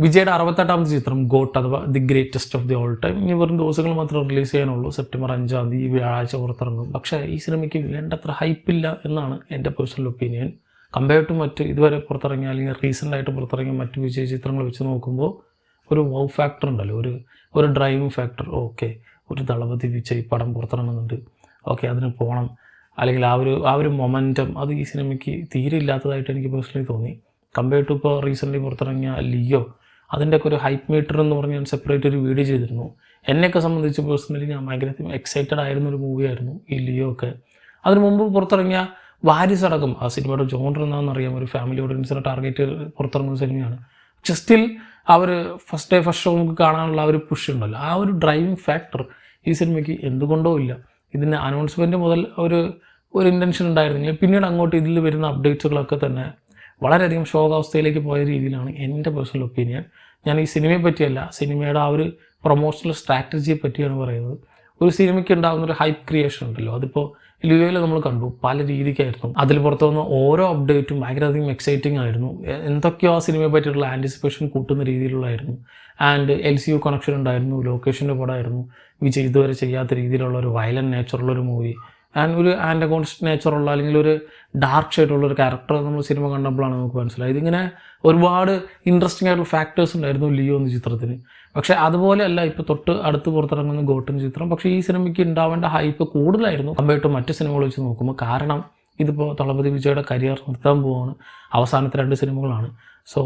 വിജയുടെ 68ാമത്തെ ചിത്രം ഗോട്ട് അഥവാ the greatest of the all time ഇനി വെറും ദിവസങ്ങൾ മാത്രം റിലീസ് ചെയ്യാനുള്ളൂ. സെപ്റ്റംബർ 5-ാം തീയതി വ്യാഴാഴ്ച പുറത്തിറങ്ങും. പക്ഷേ ഈ സിനിമയ്ക്ക് വേണ്ടത്ര ഹൈപ്പില്ല എന്നാണ് എൻ്റെ പേഴ്സണൽ ഒപ്പീനിയൻ. കമ്പയർ ടു മറ്റ് ഇതുവരെ പുറത്തിറങ്ങിയ അല്ലെങ്കിൽ റീസെൻ്റായിട്ട് പുറത്തിറങ്ങിയ മറ്റ് വിജയ് ചിത്രങ്ങൾ വെച്ച് നോക്കുമ്പോൾ ഒരു വൗ ഫാക്ടർ ഉണ്ടല്ലോ, ഒരു ഡ്രൈവിംഗ് ഫാക്ടർ. ഓക്കെ, ഒരു ദളപതി വിജയ് പടം പുറത്തിറങ്ങുന്നുണ്ട്, ഓക്കെ അതിന് പോകണം, അല്ലെങ്കിൽ ആ ഒരു മൊമെൻറ്റം അത് ഈ സിനിമയ്ക്ക് തീരെ ഇല്ലാത്തതായിട്ട് എനിക്ക് പേഴ്സണലി തോന്നി. കമ്പയർ ടു ഇപ്പോൾ റീസെൻ്റ്ലി പുറത്തിറങ്ങിയ ലിയോ, അതിൻ്റെയൊക്കെ ഒരു ഹൈപ്പ് മീറ്റർ എന്ന് പറഞ്ഞ് ഞാൻ സെപ്പറേറ്റ് ഒരു വീഡിയോ ചെയ്തിരുന്നു. എന്നെയൊക്കെ സംബന്ധിച്ച് പേഴ്സണലി ഞാൻ ഭയങ്കര എക്സൈറ്റഡ് ആയിരുന്നൊരു മൂവിയായിരുന്നു ഈ ലിയോ ഒക്കെ. അതിന് മുമ്പ് പുറത്തിറങ്ങിയ വാരിസ് അടക്കം ആ സിനിമയുടെ ജോണർ എന്താണെന്നറിയാം, ഒരു ഫാമിലി ഓഡിയൻസിനെ ടാർഗറ്റ് പുറത്തിറങ്ങുന്ന സിനിമയാണ്. പക്ഷെ സ്റ്റിൽ ഫസ്റ്റ് ഷോ നമുക്ക് കാണാനുള്ള ഒരു പുഷ് ഉണ്ടല്ലോ, ആ ഒരു ഡ്രൈവിംഗ് ഫാക്ടർ ഈ സിനിമയ്ക്ക് എന്തുകൊണ്ടോ ഇല്ല. ഇതിൻ്റെ അനൗൺസ്മെൻറ്റ് മുതൽ ഒരു ഇൻറ്റൻഷൻ ഉണ്ടായിരുന്നെങ്കിൽ പിന്നീട് അങ്ങോട്ട് ഇതിൽ വരുന്ന അപ്ഡേറ്റ്സുകളൊക്കെ തന്നെ വളരെയധികം ശോകാവസ്ഥയിലേക്ക് പോയ രീതിയിലാണ് എൻ്റെ പേഴ്സണൽ ഒപ്പീനിയൻ. ഞാൻ ഈ സിനിമയെ പറ്റിയല്ല, സിനിമയുടെ ആ ഒരു പ്രൊമോഷണൽ സ്ട്രാറ്റജിയെ പറ്റിയാണ് പറയുന്നത്. ഒരു സിനിമയ്ക്ക് ഉണ്ടാകുന്ന ഒരു ഹൈപ്പ് ക്രിയേഷൻ ഉണ്ടല്ലോ, അതിപ്പോൾ ലിയോയിൽ നമ്മൾ കണ്ടു പല രീതിക്കായിരുന്നു. അതിൽ പുറത്തു വന്ന ഓരോ അപ്ഡേറ്റും ഭയങ്കരധികം എക്സൈറ്റിംഗ് ആയിരുന്നു. എന്തൊക്കെയോ ആ സിനിമയെ പറ്റിയിട്ടുള്ള ആൻറ്റിസിപ്പേഷൻ കൂട്ടുന്ന രീതിയിലുള്ളായിരുന്നു. ആൻഡ് LCU കണക്ഷൻ ഉണ്ടായിരുന്നു, ലൊക്കേഷൻ്റെ പടമായിരുന്നു, വിജയ് ഇതുവരെ ചെയ്യാത്ത രീതിയിലുള്ള ഒരു വയലൻറ്റ് നേച്ചറുള്ളൊരു മൂവി ആൻഡ് ഒരു ആൻറ്റഗോണിസ്റ്റ് നേച്ചറുള്ള അല്ലെങ്കിൽ ഒരു ഡാർക്ക് ഷെയ്ഡുള്ളൊരു ക്യാരക്ടർ നമ്മൾ സിനിമ കണ്ടപ്പോഴാണ് നമുക്ക് മനസ്സിലായത്. ഇതിങ്ങനെ ഒരുപാട് ഇൻട്രസ്റ്റിംഗ് ആയിട്ടുള്ള ഫാക്ടേഴ്സ് ഉണ്ടായിരുന്നു ലിയോ എന്ന ചിത്രത്തിന്. പക്ഷേ അതുപോലെയല്ല ഇപ്പോൾ തൊട്ട് അടുത്ത് പുറത്തിറങ്ങുന്ന ഗോട്ട് ചിത്രം. പക്ഷേ ഈ സിനിമയ്ക്ക് ഉണ്ടാവേണ്ട ഹൈപ്പ് കൂടുതലായിരുന്നു കമ്പയർ ടു മറ്റ് സിനിമകൾ വെച്ച് നോക്കുമ്പോൾ. കാരണം ഇതിപ്പോൾ ദളപതി വിജയുടെ കരിയർ നിർത്താൻ പോവുകയാണ്, അവസാനത്തെ 2 സിനിമകളാണ്. സോ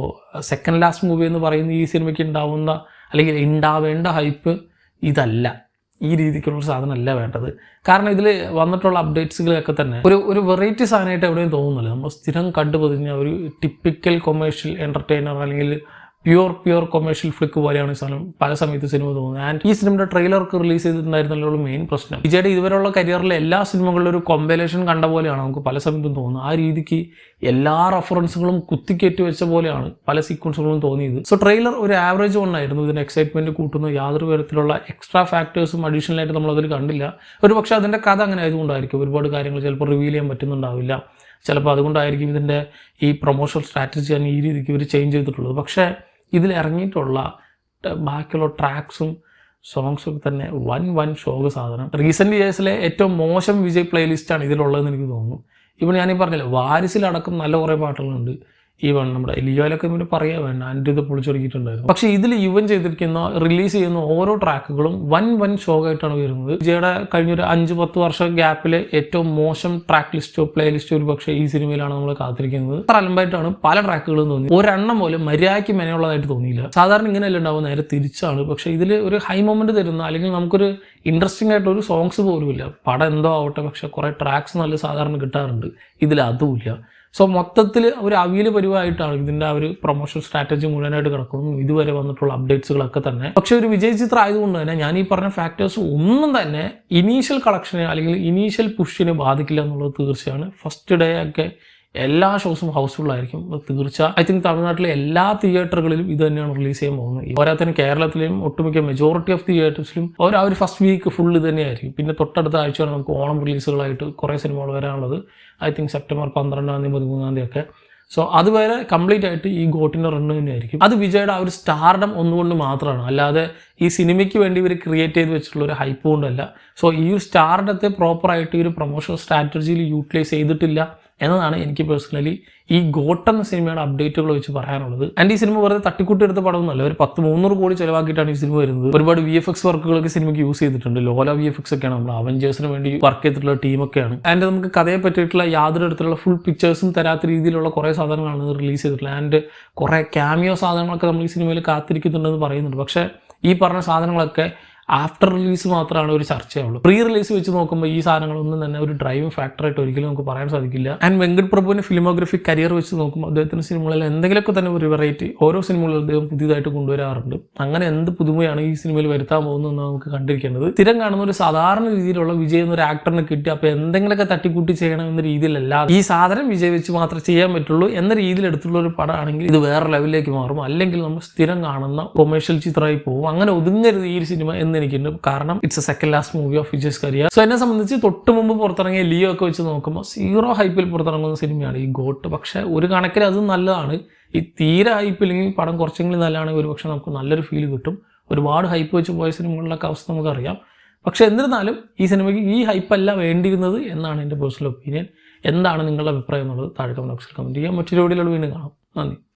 സെക്കൻഡ് ലാസ്റ്റ് മൂവി എന്ന് പറയുന്ന ഈ സിനിമയ്ക്ക് ഉണ്ടാവുന്ന അല്ലെങ്കിൽ ഉണ്ടാവേണ്ട ഹൈപ്പ് ഇതല്ല, ഈ രീതിക്കുള്ള സാധനമല്ല വേണ്ടത്. കാരണം ഇതിൽ വന്നിട്ടുള്ള അപ്ഡേറ്റ്സുകളൊക്കെ തന്നെ ഒരു വെറൈറ്റി സാധനമായിട്ട് എവിടെയും തോന്നുന്നില്ല. നമ്മൾ സ്ഥിരം കണ്ടുപതിഞ്ഞ ഒരു ടിപ്പിക്കൽ കൊമേഴ്ഷ്യൽ എൻ്റർടൈനർ അല്ലെങ്കിൽ പ്യുവർ കൊമേഴ്ഷ്യൽ ഫ്ലിക്ക് പോലെയാണ് ഈ സാധനം പല സമയത്ത് സിനിമ തോന്നുന്നത്. ആൻഡ് ഈ സിനിമയുടെ ട്രെയിലർക്ക് റിലീസ് ചെയ്തിട്ടുണ്ടായിരുന്നുള്ള മെയിൻ പ്രശ്നം വിജയുടെ ഇതുവരെയുള്ള കരിയറിലെ എല്ലാ സിനിമകളിലും ഒരു കോമ്പിനേഷൻ കണ്ട പോലെയാണ് നമുക്ക് പല സമയത്തും തോന്നുന്നത്. ആ രീതിക്ക് എല്ലാ റെഫറൻസുകളും കുത്തിക്കയറ്റി വെച്ച പോലെയാണ് പല സീക്വൻസുകളും തോന്നിയത്. സോ ട്രെയിലർ ഒരു ആവറേജ് ആയിരുന്നു. ഇതിന് എക്സൈറ്റ്മെൻറ്റ് കൂട്ടുന്ന യാതൊരു തരത്തിലുള്ള എക്സ്ട്രാ ഫാക്ടേഴ്സും അഡീഷണലായിട്ട് നമ്മളതിൽ കണ്ടില്ല. ഒരു പക്ഷേ അതിൻ്റെ കഥ അങ്ങനെ ആയതുകൊണ്ടായിരിക്കും ഒരുപാട് കാര്യങ്ങൾ ചിലപ്പോൾ റിവീൽ ചെയ്യാൻ പറ്റുന്നുണ്ടാവില്ല. ചിലപ്പോൾ അതുകൊണ്ടായിരിക്കും ഇതിൻ്റെ ഈ പ്രൊമോഷണൽ സ്ട്രാറ്റജി ആണ് ഈ രീതിക്ക് ഇവർ ചേഞ്ച് ചെയ്തിട്ടുള്ളത്. പക്ഷേ ഇതിൽ ഇറങ്ങിയിട്ടുള്ള ബാക്കിയുള്ള ട്രാക്സും സോങ്സും തന്നെ വൻ ഷോക്ക് സാധനം. റീസെൻ്റ് ഇയേഴ്സിലെ ഏറ്റവും മോശം വിജയ് പ്ലേലിസ്റ്റാണ് ഇതിലുള്ളതെന്ന് എനിക്ക് തോന്നുന്നു. ഇപ്പോൾ ഞാനീ പറഞ്ഞില്ല, വാരിസിലടക്കം നല്ല കുറേ പാട്ടുകളുണ്ട്. ഈവൻ നമ്മുടെ ലിയോയിലൊക്കെ പിന്നെ പറയാൻ വേണ്ട, ആൻഡ് ഇത് പൊളിച്ചൊടുക്കിയിട്ടുണ്ടായിരുന്നു. പക്ഷേ ഇതിൽ ഇവൻ ചെയ്തിരിക്കുന്ന റിലീസ് ചെയ്യുന്ന ഓരോ ട്രാക്കുകളും വൻ ഷോക്കായിട്ടാണ് വരുന്നത്. വിജയുടെ കഴിഞ്ഞൊരു 5-10 വർഷം ഗ്യാപ്പിൽ ഏറ്റവും മോശം ട്രാക്ക് ലിസ്റ്റോ പ്ലേ ലിസ്റ്റോ ഒരു പക്ഷേ ഈ സിനിമയിലാണ് നമ്മൾ കാത്തിരിക്കുന്നത്. അത്ര അലമ്പായിട്ടാണ് പല ട്രാക്കുകളും തോന്നി. ഒരെണ്ണം പോലും മര്യാദയ്ക്ക് മെനയുള്ളതായിട്ട് തോന്നിയില്ല. സാധാരണ ഇങ്ങനെയല്ല ഉണ്ടാവും, നേരെ തിരിച്ചാണ്. പക്ഷേ ഇതിൽ ഒരു ഹൈ മൊമെൻറ്റ് തരുന്ന അല്ലെങ്കിൽ നമുക്കൊരു ഇൻട്രസ്റ്റിംഗ് ആയിട്ടൊരു സോങ്സ് പോലുമില്ല. പടം എന്തോ ആവട്ടെ, പക്ഷേ കുറേ ട്രാക്സ് നല്ല സാധാരണ കിട്ടാറുണ്ട്. ഇതിൽ അതുമില്ല. സോ മൊത്തത്തിൽ ഒരു അവിയൽ പരിവായിട്ടാണ് ഇതിൻ്റെ ആ ഒരു പ്രൊമോഷൻ സ്ട്രാറ്റജി മുഴുവനായിട്ട് കിടക്കുന്നു ഇതുവരെ വന്നിട്ടുള്ള അപ്ഡേറ്റ്സുകളൊക്കെ തന്നെ. പക്ഷേ ഒരു വിജയ് ചിത്രം ആയതുകൊണ്ട് തന്നെ ഞാൻ ഈ പറഞ്ഞ ഫാക്ടേഴ്സ് ഒന്നും തന്നെ ഇനീഷ്യൽ കളക്ഷനെ അല്ലെങ്കിൽ ഇനീഷ്യൽ പുഷിനെ ബാധിക്കില്ല എന്നുള്ളത് തീർച്ചയാണ്. ഫസ്റ്റ് ഡേ ഒക്കെ എല്ലാ ഷോസും ഹൗസ്ഫുൾ ആയിരിക്കും തീർച്ച. ഐ തിങ്ക് തമിഴ്നാട്ടിലെ എല്ലാ തിയേറ്ററുകളിലും ഇത് തന്നെയാണ് റിലീസ് ചെയ്യാൻ പോകുന്നത്. പോരാത്തതിന് കേരളത്തിലെയും ഒട്ടുമിക്ക മെജോറിറ്റി ഓഫ് തിയേറ്റേഴ്സിലും ആ ഒരു ഫസ്റ്റ് വീക്ക് ഫുൾ ഇത് തന്നെയായിരിക്കും. പിന്നെ തൊട്ടടുത്ത ആഴ്ചയാണ് നമുക്ക് ഓണം റിലീസുകളായിട്ട് കുറേ സിനിമകൾ വരാനുള്ളത്. ഐ തിങ്ക് സെപ്റ്റംബർ 12-ാം തീയതി 13-ാം തീയതി ഒക്കെ. സോ അതുവരെ കംപ്ലീറ്റ് ആയിട്ട് ഈ ഗോട്ടിൻ്റെ റണ്ണ് തന്നെയായിരിക്കും. അത് വിജയുടെ ആ ഒരു സ്റ്റാർഡം ഒന്നുകൊണ്ട് മാത്രമാണ്, അല്ലാതെ ഈ സിനിമയ്ക്ക് വേണ്ടി ഇവർ ക്രിയേറ്റ് ചെയ്ത് വെച്ചിട്ടുള്ള ഒരു ഹൈപ്പ് കൊണ്ടല്ല. സോ ഈ ഒരു സ്റ്റാർഡത്തെ പ്രോപ്പറായിട്ട് ഈ ഒരു പ്രൊമോഷണൽ സ്ട്രാറ്റജിയിൽ യൂട്ടിലൈസ് ചെയ്തിട്ടില്ല എന്നതാണ് എനിക്ക് പേഴ്സണലി ഈ ഗോട്ട് എന്ന സിനിമയുടെ അപ്ഡേറ്റുകൾ വെച്ച് പറയാനുള്ളത്. ആൻഡ് ഈ സിനിമ വെറുതെ തട്ടിക്കൂട്ടെടുത്ത പടമൊന്നുമല്ല. ഒരു 10-300 കോടി ചിലവാക്കിയിട്ടാണ് ഈ സിനിമ വരുന്നത്. ഒരുപാട് VFX വർക്കുകളൊക്കെ സിനിമയ്ക്ക് യൂസ് ചെയ്തിട്ടുണ്ട്. ലോല VFX ഒക്കെയാണ്, നമ്മൾ അവഞ്ചേഴ്സിന് വേണ്ടി വർക്ക് ചെയ്തിട്ടുള്ള ടീമൊക്കെയാണ്. ആൻഡ് നമുക്ക് കഥയെ പറ്റിയിട്ടുള്ള യാതൊരു തരത്തിലുള്ള ഫുൾ പിക്ചേഴ്സും തരാത്ത രീതിയിലുള്ള കുറേ സാധനങ്ങളാണ് റിലീസ് ചെയ്തിട്ടുള്ളത്. ആൻഡ് കുറേ ക്യാമിയോ സാധനങ്ങളൊക്കെ നമ്മൾ ഈ സിനിമയിൽ കാത്തിരിക്കുന്നുണ്ടെന്ന് പറയുന്നുണ്ട്. പക്ഷേ ഈ പറഞ്ഞ സാധനങ്ങളൊക്കെ ആഫ്റ്റർ റിലീസ് മാത്രമാണ് ഒരു ചർച്ചയുള്ളൂ. പ്രീ റിലീസ് വെച്ച് നോക്കുമ്പോൾ ഈ സാധനങ്ങളൊന്നും തന്നെ ഒരു ഡ്രൈവിംഗ് ഫാക്ടറായിട്ട് ഒരിക്കലും നമുക്ക് പറയാൻ സാധിക്കില്ല. ആൻഡ് വെങ്കട് പ്രഭുവിൻ്റെ ഫിലിമോഗ്രഫി കരിയർ വെച്ച് നോക്കുമ്പോൾ അദ്ദേഹത്തിൻ്റെ സിനിമകളിൽ എന്തെങ്കിലുമൊക്കെ തന്നെ ഒരു വെറൈറ്റി ഓരോ സിനിമകളിലും അദ്ദേഹം പുതിയതായിട്ട് കൊണ്ടുവരാറുണ്ട്. അങ്ങനെ എന്ത് പുതുമയാണ് ഈ സിനിമയിൽ വരുത്താൻ പോകുന്നതെന്ന് നമുക്ക് കണ്ടിരിക്കേണ്ടത്. സ്ഥിരം കാണുന്ന ഒരു സാധാരണ രീതിയിലുള്ള വിജയ് എന്നൊരു ആക്ടറിനെ കിട്ടി അപ്പോൾ എന്തെങ്കിലുമൊക്കെ തട്ടിക്കൂട്ടി ചെയ്യണം എന്ന രീതിയിലല്ല, ഈ സാധനം വിജയ് വെച്ച് മാത്രമേ ചെയ്യാൻ പറ്റുള്ളൂ എന്ന രീതിയിൽ എടുത്തുള്ള ഒരു പടമാണെങ്കിൽ ഇത് വേറെ ലെവലിലേക്ക് മാറും. അല്ലെങ്കിൽ നമ്മൾ സ്ഥിരം കാണുന്ന കൊമേഴ്ഷ്യൽ ചിത്രമായി പോകും. അങ്ങനെ ഒതുങ്ങരുത് ഈ സിനിമ എന്ന് എന്ന് എനിക്കുണ്ട്. കാരണം it's a second last movie of Vijay's career. So എന്നെ സംബന്ധിച്ച് തൊട്ട് മുമ്പ് പുറത്തിറങ്ങിയ ലിയോ ഒക്കെ വെച്ച് നോക്കുമ്പോൾ 0 ഹൈപ്പിൽ പുറത്തിറങ്ങുന്ന സിനിമയാണ് ഈ ഗോട്ട്. പക്ഷേ ഒരു കണക്കിൽ അത് നല്ലതാണ്. ഈ തീരെ ഹൈപ്പില്ലെങ്കിൽ പടം കുറച്ചെങ്കിലും നല്ലതാണെങ്കിൽ ഒരുപക്ഷെ നമുക്ക് നല്ലൊരു ഫീൽ കിട്ടും. ഒരുപാട് ഹൈപ്പ് വെച്ച് പോയ സിനിമകളിലൊക്കെ അവസ്ഥ നമുക്കറിയാം. പക്ഷേ എന്നിരുന്നാലും ഈ സിനിമയ്ക്ക് ഈ ഹൈപ്പല്ല വേണ്ടിയിരുന്നത് എന്നാണ് എൻ്റെ പേഴ്സണൽ ഒപ്പീനിയൻ. എന്താണ് നിങ്ങളുടെ അഭിപ്രായം എന്നുള്ളത് താഴെ കമന്റ് ബോക്സിൽ കമൻറ്റ് ചെയ്യാം. മറ്റൊരു വീഡിയോയിൽ വീണ്ടും കാണാം. നന്ദി.